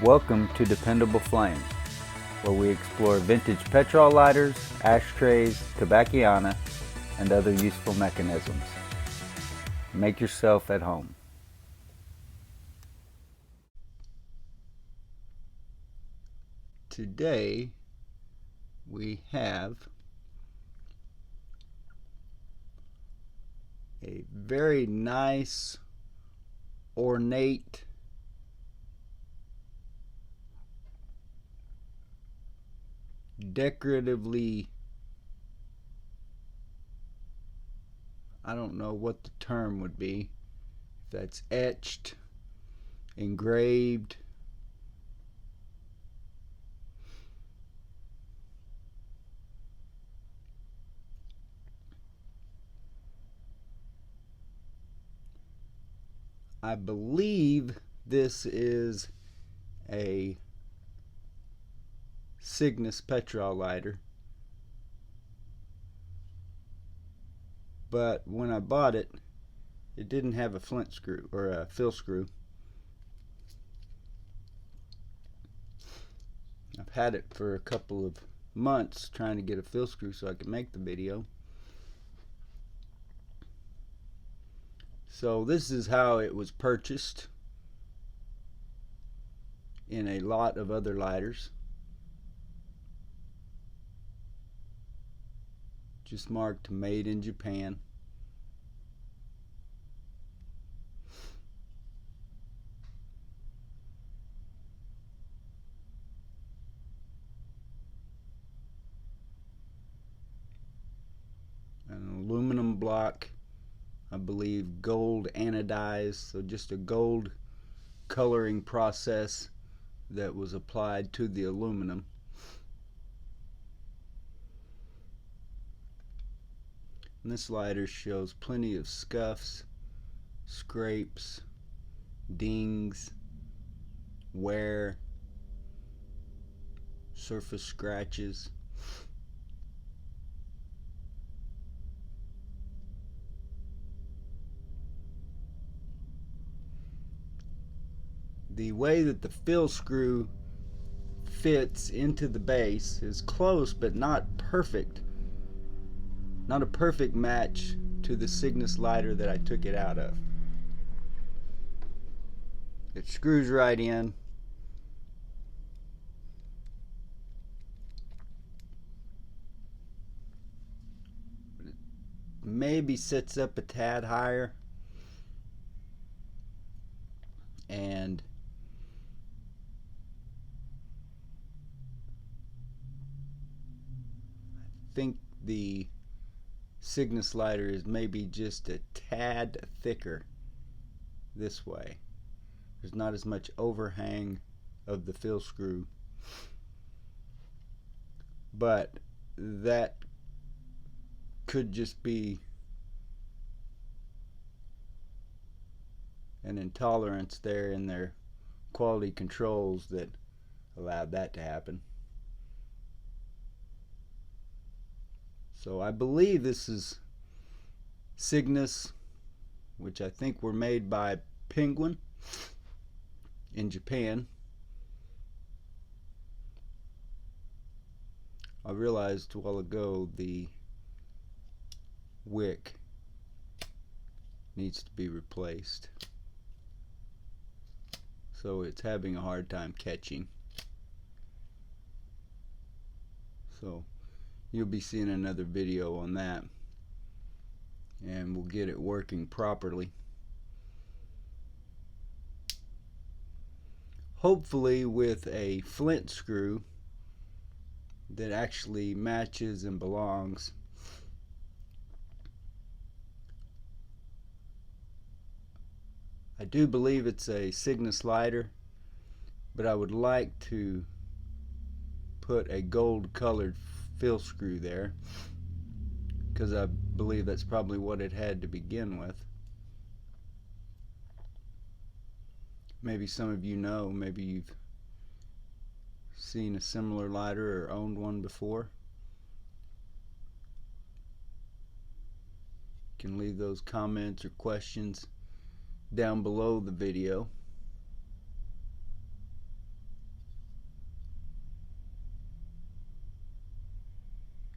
Welcome to Dependable Flame, where we explore vintage petrol lighters, ashtrays, tobacconiana, and other useful mechanisms. Make yourself at home. Today we have a very nice ornate decoratively, I don't know what the term would be, if that's etched, engraved, I believe this is a Cygnus Petrol lighter, but when I bought it, it didn't have a flint screw or a fill screw. I've had it for a couple of months trying to get a fill screw so I could make the video. So this is how it was purchased in a lot of other lighters. Just marked made in Japan. An aluminum block, I believe gold anodized, so just a gold coloring process that was applied to the aluminum. And this lighter shows plenty of scuffs, scrapes, dings, wear, surface scratches. The way that the fill screw fits into the base is close but not perfect. Not a perfect match to the Cygnus lighter that I took it out of. It screws right in. It maybe sits up a tad higher, and I think the Cygnus lighter is maybe just a tad thicker this way. There's not as much overhang of the fill screw, but that could just be an intolerance there in their quality controls that allowed that to happen. So I believe this is Cygnus, which I think were made by Penguin in Japan. I realized a while ago the wick needs to be replaced, so it's having a hard time catching. So you'll be seeing another video on that, and we'll get it working properly. Hopefully with a flint screw that actually matches and belongs. I do believe it's a Cygnus lighter, but I would like to put a gold colored fill screw there, because I believe that's probably what it had to begin with. Maybe some of you know, maybe you've seen a similar lighter or owned one before. You can leave those comments or questions down below the video.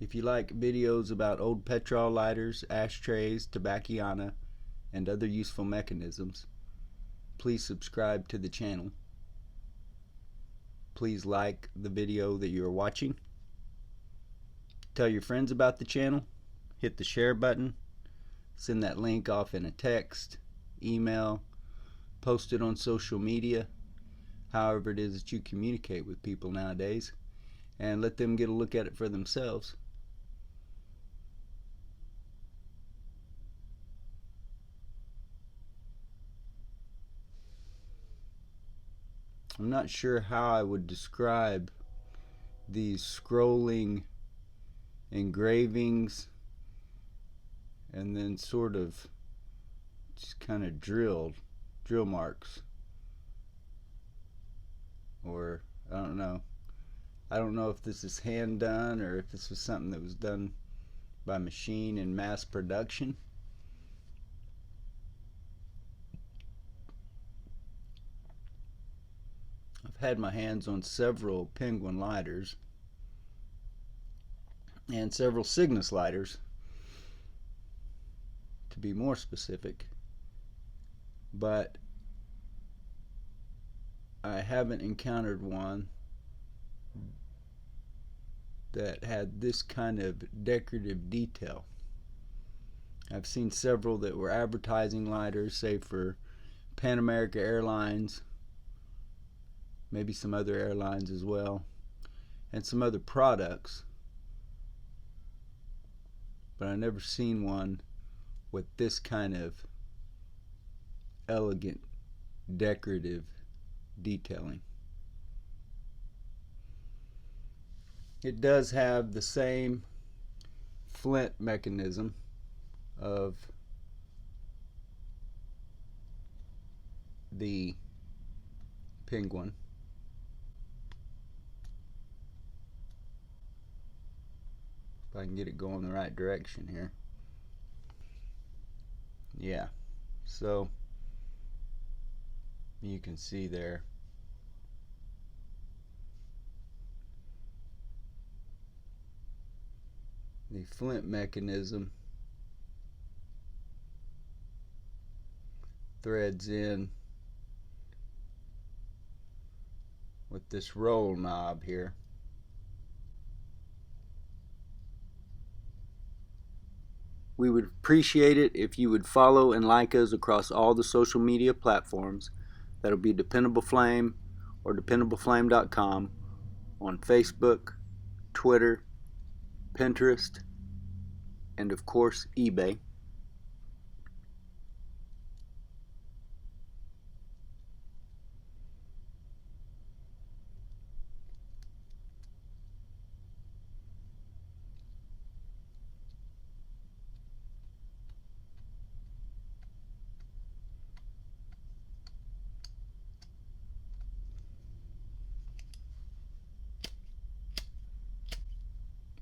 If you like videos about old petrol lighters, ashtrays, tobacconana, and other useful mechanisms, please subscribe to the channel. Please like the video that you are watching. Tell your friends about the channel. Hit the share button. Send that link off in a text, email, post it on social media, however it is that you communicate with people nowadays, and let them get a look at it for themselves. I'm not sure how I would describe these scrolling engravings and then sort of just kind of drill marks, or I don't know if this is hand done or if this was something that was done by machine in mass production. I've had my hands on several Penguin lighters and several Cygnus lighters, to be more specific, but I haven't encountered one that had this kind of decorative detail. I've seen several that were advertising lighters, say for Pan America Airlines, maybe some other airlines as well, and some other products, but I've never seen one with this kind of elegant decorative detailing. It does have the same flint mechanism of the Penguin. If I can get it going the right direction here. Yeah, so you can see there the flint mechanism threads in with this roll knob here. We would appreciate it if you would follow and like us across all the social media platforms. That'll be Dependable Flame or DependableFlame.com on Facebook, Twitter, Pinterest, and of course eBay.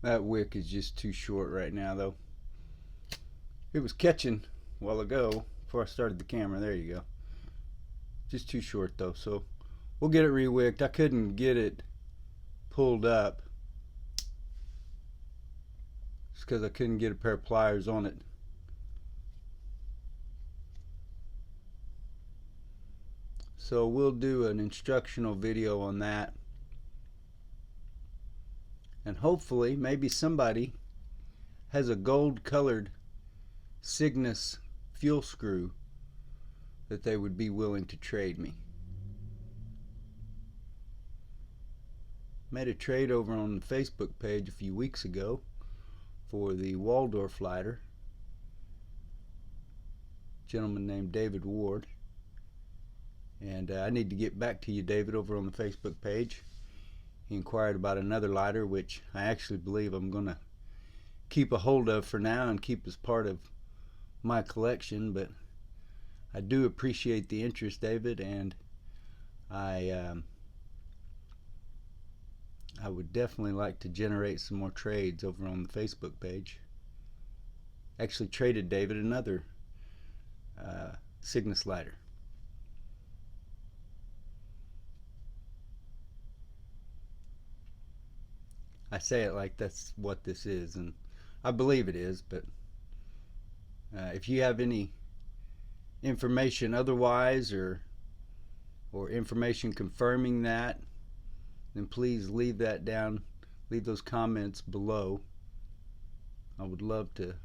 That wick is just too short right now, though. It was catching a while ago before I started the camera. There you go. Just too short though, so we'll get it rewicked. I couldn't get it pulled up just because I couldn't get a pair of pliers on it. So we'll do an instructional video on that, and hopefully maybe somebody has a gold colored Cygnus fuel screw that they would be willing to trade me. Made a trade over on the Facebook page a few weeks ago for the Waldorf lighter. A gentleman named David Ward. And I need to get back to you, David, over on the Facebook page. He inquired about another lighter, which I actually believe I'm going to keep a hold of for now and keep as part of my collection. But I do appreciate the interest, David, and I would definitely like to generate some more trades over on the Facebook page. Actually traded David another Cygnus lighter. I say it like that's what this is, and I believe it is, but if you have any information otherwise, or information confirming that, then please leave that down. Leave those comments below. I would love to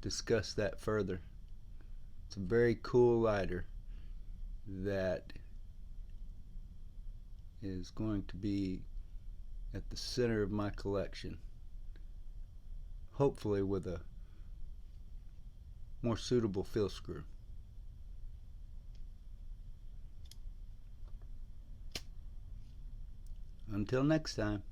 discuss that further. It's a very cool lighter that is going to be at the center of my collection, hopefully with a more suitable fill screw. Until next time.